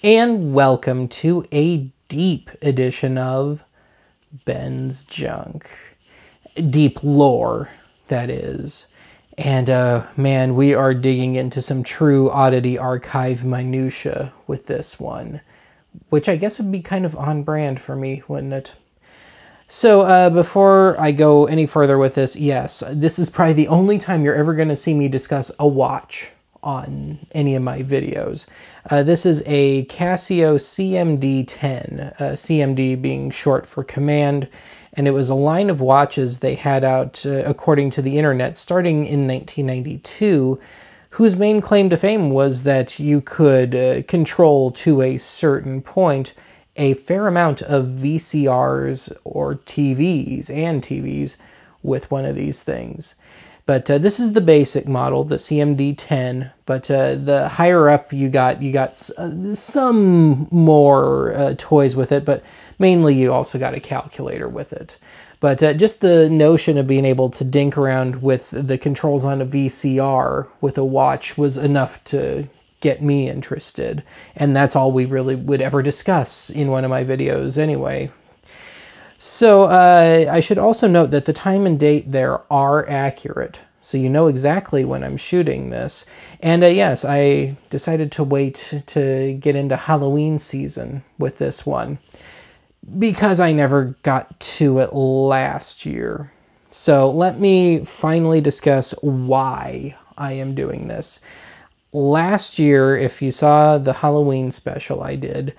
and welcome to a deep edition of Ben's Junk. Deep lore, that is. And man, we are digging into some true Oddity archive minutia with this one, which I guess would be kind of on brand for me, wouldn't it? So before I go any further with this, yes, this is probably the only time you're ever going to see me discuss a watch on any of my videos. This is a Casio CMD-10, CMD being short for command, and it was a line of watches they had out, according to the internet, starting in 1992, whose main claim to fame was that you could control to a certain point a fair amount of VCRs or TVs with one of these things. But this is the basic model, the CMD-10, but the higher up you got some more toys with it, but mainly you also got a calculator with it. But just the notion of being able to dink around with the controls on a VCR with a watch was enough to get me interested. And that's all we really would ever discuss in one of my videos anyway. So I should also note that the time and date there are accurate, so you know exactly when I'm shooting this. And yes, I decided to wait to get into Halloween season with this one, because I never got to it last year. So let me finally discuss why I am doing this. Last year, if you saw the Halloween special I did,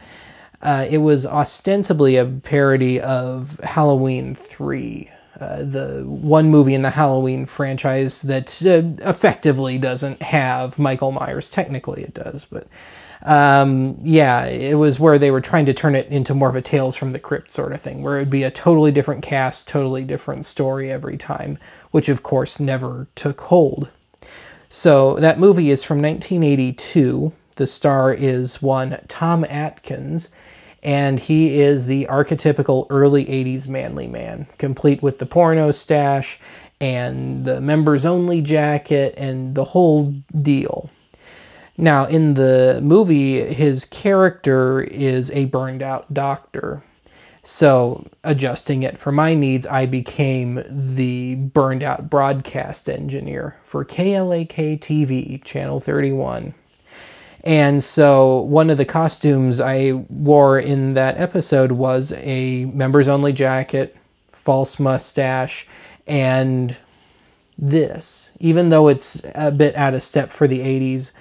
it was ostensibly a parody of Halloween 3, the one movie in the Halloween franchise that effectively doesn't have Michael Myers. Technically it does, but yeah, it was where they were trying to turn it into more of a Tales from the Crypt sort of thing, where it would be a totally different cast, totally different story every time, which of course never took hold. So that movie is from 1982. The star is one Tom Atkins, and he is the archetypical early 80s manly man, complete with the porno stash and the members-only jacket and the whole deal. Now, in the movie, his character is a burned-out doctor. So, adjusting it for my needs, I became the burned-out broadcast engineer for KLAK-TV, Channel 31. And so one of the costumes I wore in that episode was a members-only jacket, false mustache, and this. Even though it's a bit out of step for the 80s,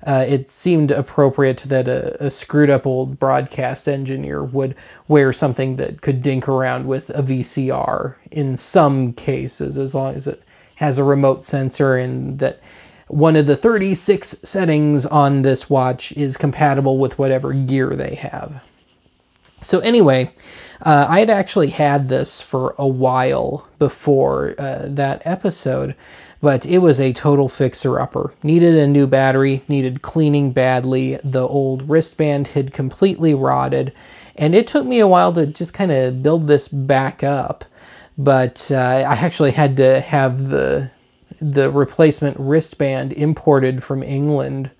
it seemed appropriate that a screwed-up old broadcast engineer would wear something that could dink around with a VCR in some cases, as long as it has a remote sensor and that one of the 36 settings on this watch is compatible with whatever gear they have. So anyway, I had actually had this for a while before that episode, but it was a total fixer-upper. Needed a new battery, needed cleaning badly, the old wristband had completely rotted, and it took me a while to just kind of build this back up, but I actually had to have the replacement wristband imported from England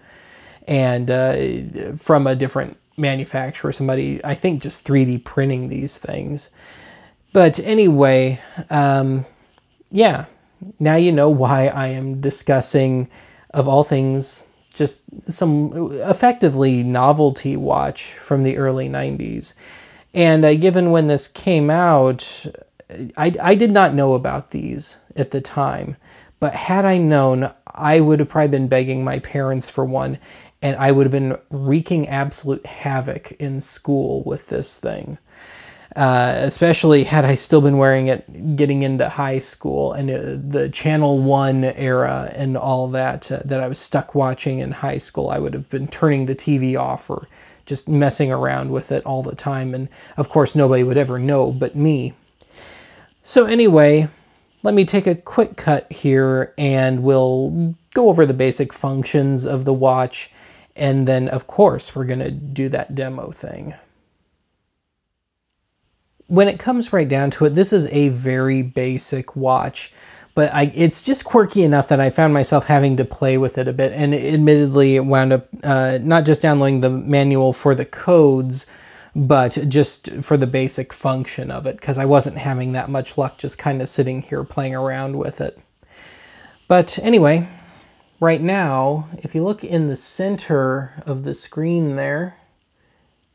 and from a different manufacturer, somebody, I think, just 3D printing these things. But anyway, yeah, now you know why I am discussing, of all things, just some effectively novelty watch from the early 90s. And given when this came out, I did not know about these at the time. But had I known, I would have probably been begging my parents for one, and I would have been wreaking absolute havoc in school with this thing. Especially had I still been wearing it getting into high school and the Channel 1 era and all that that I was stuck watching in high school. I would have been turning the TV off or just messing around with it all the time. And of course, nobody would ever know but me. So anyway, let me take a quick cut here and we'll go over the basic functions of the watch, and then of course we're going to do that demo thing. When it comes right down to it, this is a very basic watch, But it's just quirky enough that I found myself having to play with it a bit, and admittedly it wound up not just downloading the manual for the codes, but just for the basic function of it, because I wasn't having that much luck just kind of sitting here playing around with it. But anyway, right now, if you look in the center of the screen there,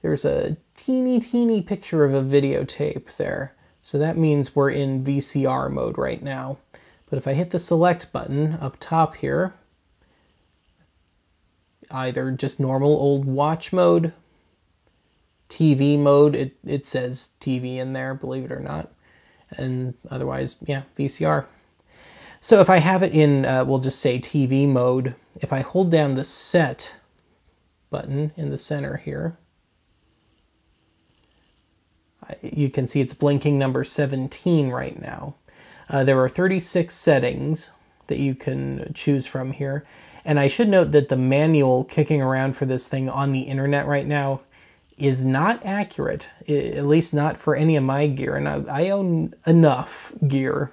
there's a teeny picture of a videotape there. So that means we're in VCR mode right now. But if I hit the select button up top here, either just normal old watch mode, TV mode, it says TV in there, believe it or not, and otherwise, yeah, VCR. So if I have it in, we'll just say TV mode, if I hold down the set button in the center here, you can see it's blinking number 17 right now. There are 36 settings that you can choose from here. And I should note that the manual kicking around for this thing on the internet right now is not accurate, at least not for any of my gear. And I own enough gear.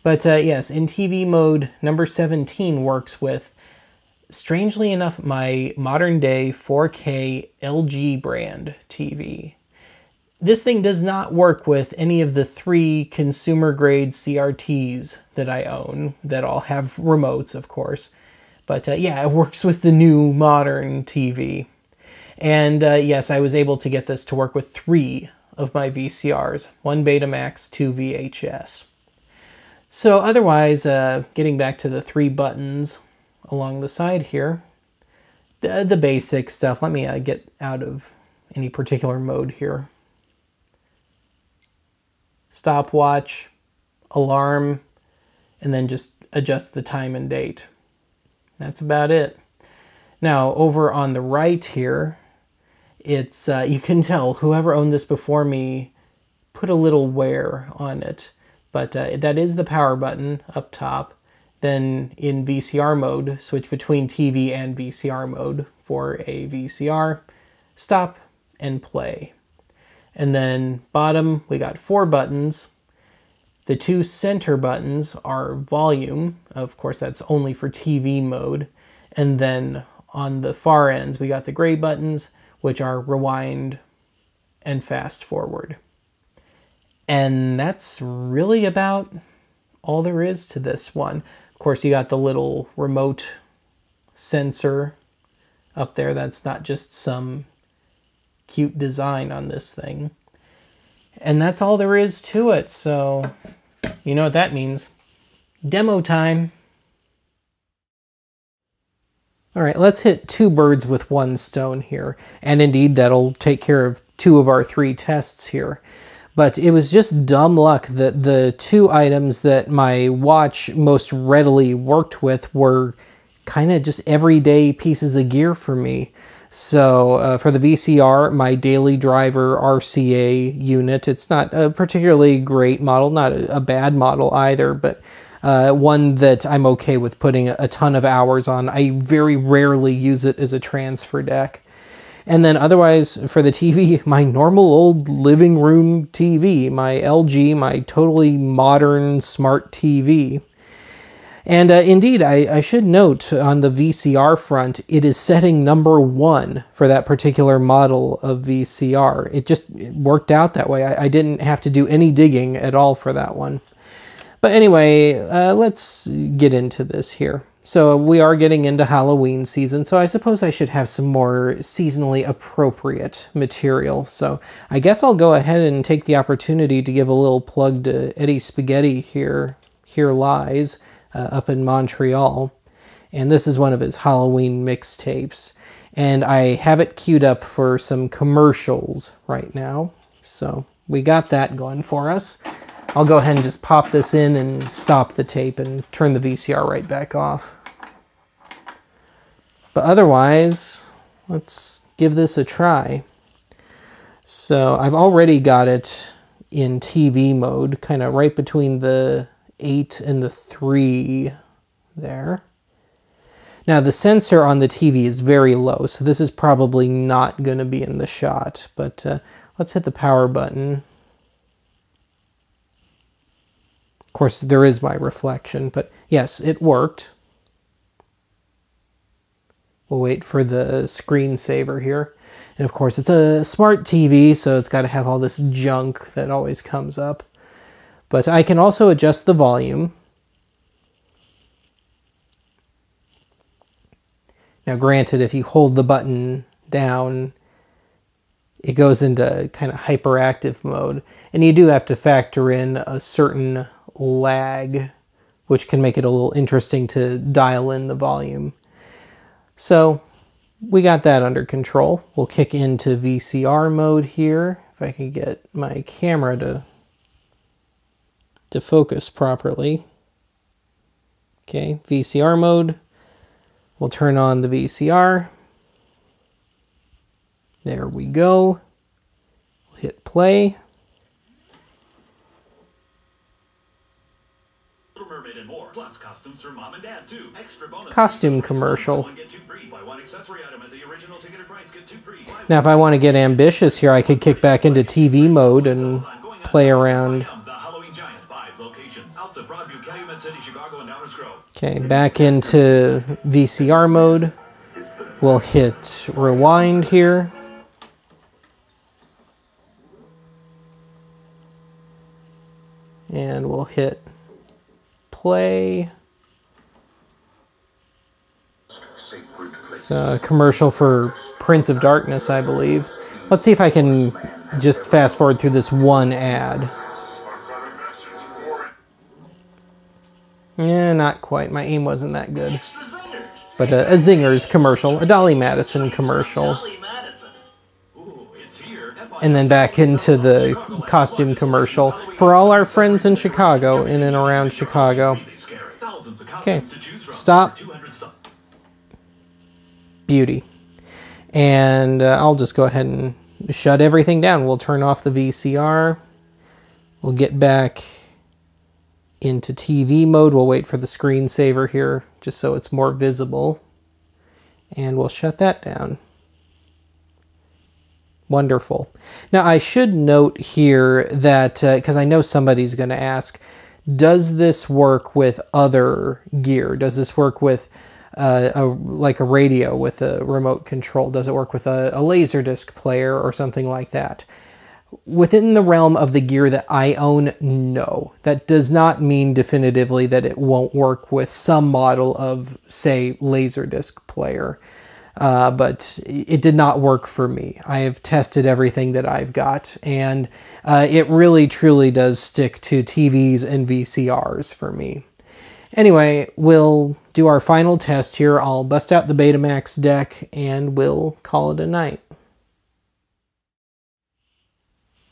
But yes, in TV mode, number 17 works with, strangely enough, my modern day 4K LG brand TV. This thing does not work with any of the 3 consumer grade CRTs that I own, that all have remotes, of course. But yeah, it works with the new modern TV. And yes, I was able to get this to work with 3 of my VCRs, 1 Betamax, 2 VHS. So otherwise, getting back to the 3 buttons along the side here, the basic stuff. Let me get out of any particular mode here. Stopwatch, alarm, and then just adjust the time and date. That's about it. Now, over on the right here, it's you can tell whoever owned this before me put a little wear on it. But that is the power button up top. Then in VCR mode, switch between TV and VCR mode for a VCR. Stop and play. And then bottom, we got 4 buttons. The 2 center buttons are volume. Of course, that's only for TV mode. And then on the far ends, we got the gray buttons, which are rewind and fast forward. And that's really about all there is to this one. Of course, you got the little remote sensor up there. That's not just some cute design on this thing. And that's all there is to it. So you know what that means. Demo time. All right, let's hit 2 birds with 1 stone here. And indeed, that'll take care of 2 of our 3 tests here. But it was just dumb luck that the 2 items that my watch most readily worked with were kind of just everyday pieces of gear for me. So for the VCR, my daily driver RCA unit, it's not a particularly great model, not a bad model either, but one that I'm okay with putting a ton of hours on. I very rarely use it as a transfer deck. And then otherwise, for the TV, my normal old living room TV, my LG, my totally modern smart TV. And indeed, I should note on the VCR front, it is setting number 1 for that particular model of VCR. It worked out that way. I didn't have to do any digging at all for that one. But anyway, let's get into this here. So we are getting into Halloween season, so I suppose I should have some more seasonally appropriate material. So I guess I'll go ahead and take the opportunity to give a little plug to Eddie Spaghetti here. Here Lies. Up in Montreal, and this is one of his Halloween mixtapes, and I have it queued up for some commercials right now, so we got that going for us. I'll go ahead and just pop this in and stop the tape and turn the VCR right back off. But otherwise, let's give this a try. So I've already got it in TV mode, kind of right between the 8 and the 3 there. Now the sensor on the TV is very low, so this is probably not going to be in the shot, but let's hit the power button. Of course, there is my reflection, but yes, it worked. We'll wait for the screensaver here. And of course, it's a smart TV, so it's got to have all this junk that always comes up. But I can also adjust the volume. Now granted, if you hold the button down, it goes into kind of hyperactive mode. And you do have to factor in a certain lag, which can make it a little interesting to dial in the volume. So we got that under control. We'll kick into VCR mode here. If I can get my camera to focus properly. Okay, VCR mode. We'll turn on the VCR. There we go. We'll hit play. Mermaid and more, plus costumes for mom and dad too. Extra bonus. Costume commercial. One, get two free. Buy one accessory item at the original ticketed price, get two free. Now if I want to get ambitious here, I could kick back into TV mode and play around. The Halloween Giant, 5 locations. Also Broadview, Calumet City, Chicago, and Downers Grove. Okay, back into VCR mode. We'll hit rewind here. And we'll hit play. It's a commercial for Prince of Darkness, I believe. Let's see if I can just fast forward through this one ad. Yeah, not quite. My aim wasn't that good. But a Zingers commercial, a Dolly Madison commercial. And then back into the costume commercial for all our friends in Chicago, in and around Chicago. Okay, stop. Beauty. And I'll just go ahead and shut everything down. We'll turn off the VCR. We'll get back into TV mode. We'll wait for the screensaver here, just so it's more visible. And we'll shut that down. Wonderful. Now I should note here that, because I know somebody's going to ask, does this work with other gear? Does this work with like a radio with a remote control? Does it work with a Laserdisc player or something like that? Within the realm of the gear that I own, no. That does not mean definitively that it won't work with some model of, say, Laserdisc player. But it did not work for me. I have tested everything that I've got, and it really truly does stick to TVs and VCRs for me. Anyway, we'll do our final test here. I'll bust out the Betamax deck, and we'll call it a night.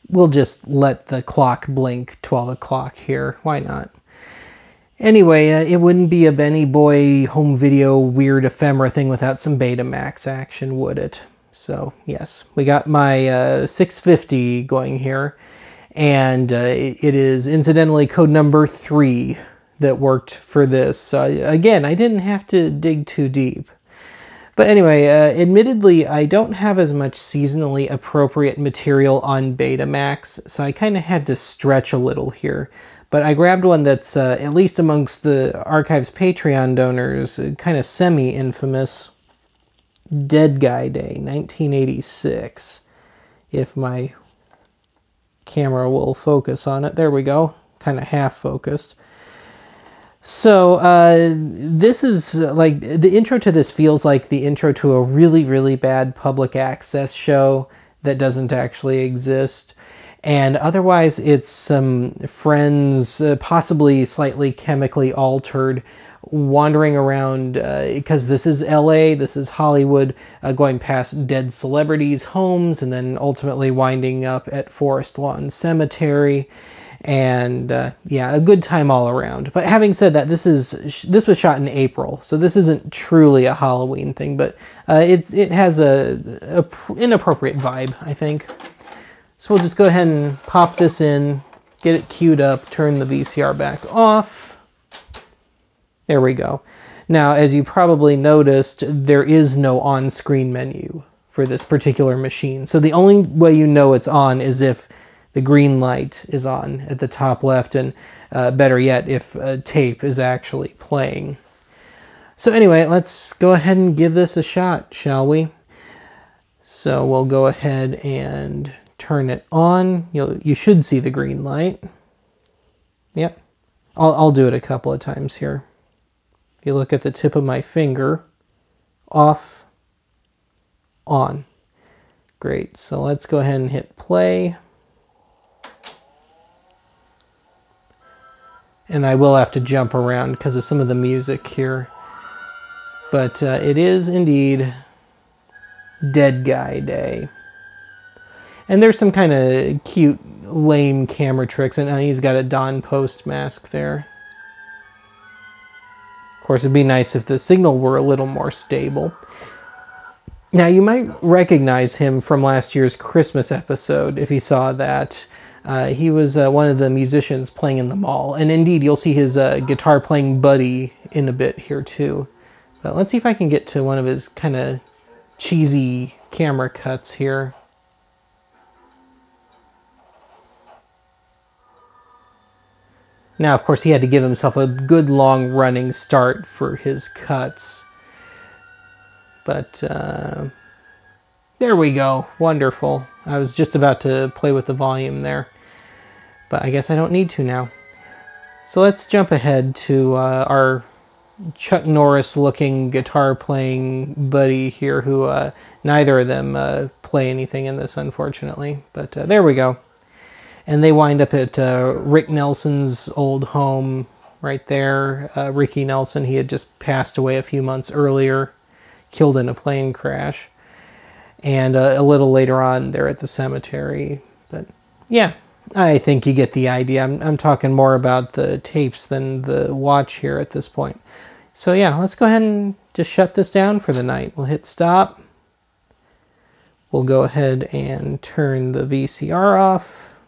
We'll just let the clock blink 12 o'clock here. Why not? Anyway, it wouldn't be a Benny Boy home video weird ephemera thing without some Betamax action, would it? So, yes, we got my 650 going here, and it is incidentally code number 3 that worked for this. Again, I didn't have to dig too deep. But anyway, admittedly, I don't have as much seasonally appropriate material on Betamax, so I kind of had to stretch a little here. But I grabbed one that's, at least amongst the Archives Patreon donors, kind of semi-infamous. Dead Guy Day, 1986. If my camera will focus on it. There we go. Kind of half-focused. So, this is, like, the intro to this feels like the intro to a really, really bad public access show that doesn't actually exist. And otherwise, it's some friends, possibly slightly chemically altered, wandering around, because this is LA, this is Hollywood, going past dead celebrities' homes, and then ultimately winding up at Forest Lawn Cemetery. And yeah, a good time all around. But having said that, this was shot in April, so this isn't truly a Halloween thing, but it has a inappropriate vibe, I think. So we'll just go ahead and pop this in, get it queued up, turn the VCR back off. There we go. Now, as you probably noticed, there is no on-screen menu for this particular machine. So the only way you know it's on is if the green light is on at the top left, and better yet, if tape is actually playing. So anyway, let's go ahead and give this a shot, shall we? So we'll go ahead and turn it on. You should see the green light. Yep. I'll do it a couple of times here. If you look at the tip of my finger, off, on. Great. So let's go ahead and hit play. And I will have to jump around because of some of the music here. But it is indeed Dead Guy Day. And there's some kind of cute, lame camera tricks. And he's got a Don Post mask there. Of course, it'd be nice if the signal were a little more stable. Now, you might recognize him from last year's Christmas episode if you saw that. He was one of the musicians playing in the mall. And indeed, you'll see his guitar playing buddy in a bit here too. But let's see if I can get to one of his kind of cheesy camera cuts here. Now, of course, he had to give himself a good long running start for his cuts. But there we go. Wonderful. I was just about to play with the volume there. But I guess I don't need to now. So let's jump ahead to our Chuck Norris-looking guitar-playing buddy here, who neither of them play anything in this, unfortunately. But there we go. And they wind up at Rick Nelson's old home right there. Ricky Nelson, he had just passed away a few months earlier, killed in a plane crash. And a little later on, they're at the cemetery. But yeah, I think you get the idea. I'm talking more about the tapes than the watch here at this point. So yeah, let's go ahead and just shut this down for the night. We'll hit stop. We'll go ahead and turn the VCR off.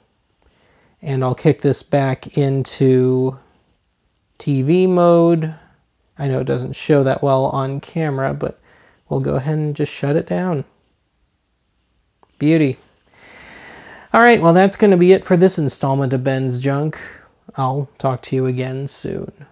And I'll kick this back into TV mode. I know it doesn't show that well on camera, but we'll go ahead and just shut it down. Beauty. All right, well, that's going to be it for this installment of Ben's Junk. I'll talk to you again soon.